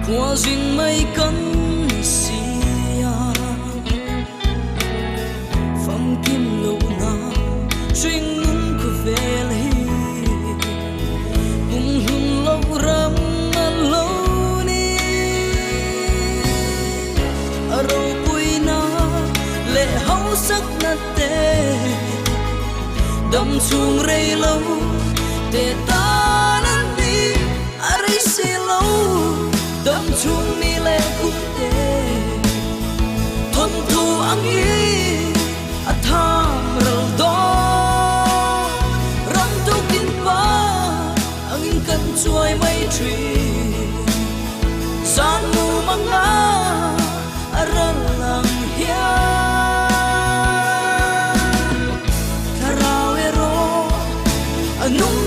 qua duyên mây cân xia phong kim lâu na chuyên ngún của về lì cùng hùng lâu râm lâu ni ở đâu cuối na lệ hậu sắc na tê đâm chuông rây lâu tê ta nan đi ari si lâu đâm chuông mi lệ cũng tê thôn thu ang y a tham rel đó ram tu kin pa ang in kan chuai mai tree san mu manga aral lang hia karawero anung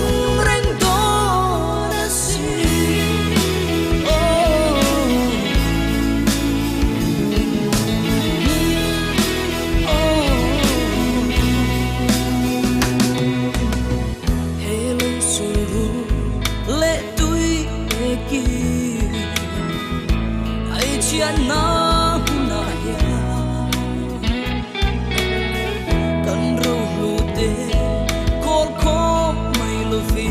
na na ya kan ro lute kol ko mai lo fi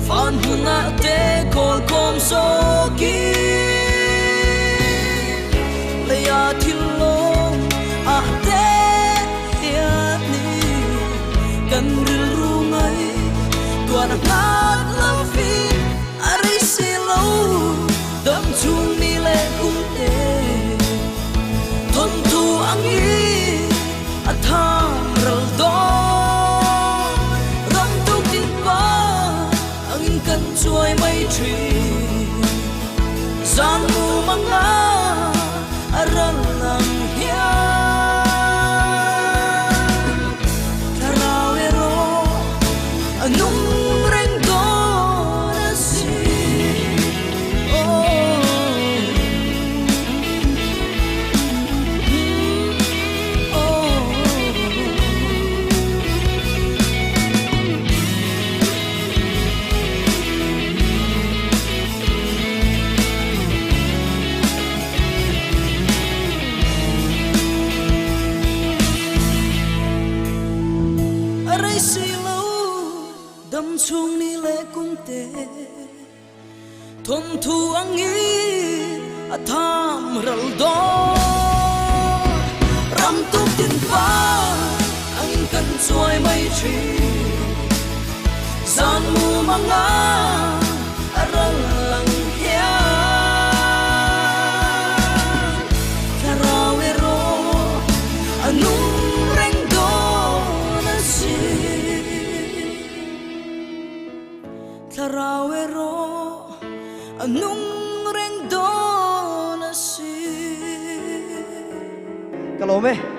fan huna te kol kom so ki le ya thil lo a te ya ni kan ril ru ngai tuan ngat lo fi ari si lo đâm chuông mi lệ cũng tê thôn thu ang y a tham rel đó ram tu tin pa ang in kan chuai mai tree gian mu manga aral lang hia karawero anung đâm chuông ni lệ cũng tê thôn thu ang y a tham rel đó ram tu tin pa ang kan chuai mai tree gian mu manga aral lang hia karawero anung karawero anung reng do na si Kalome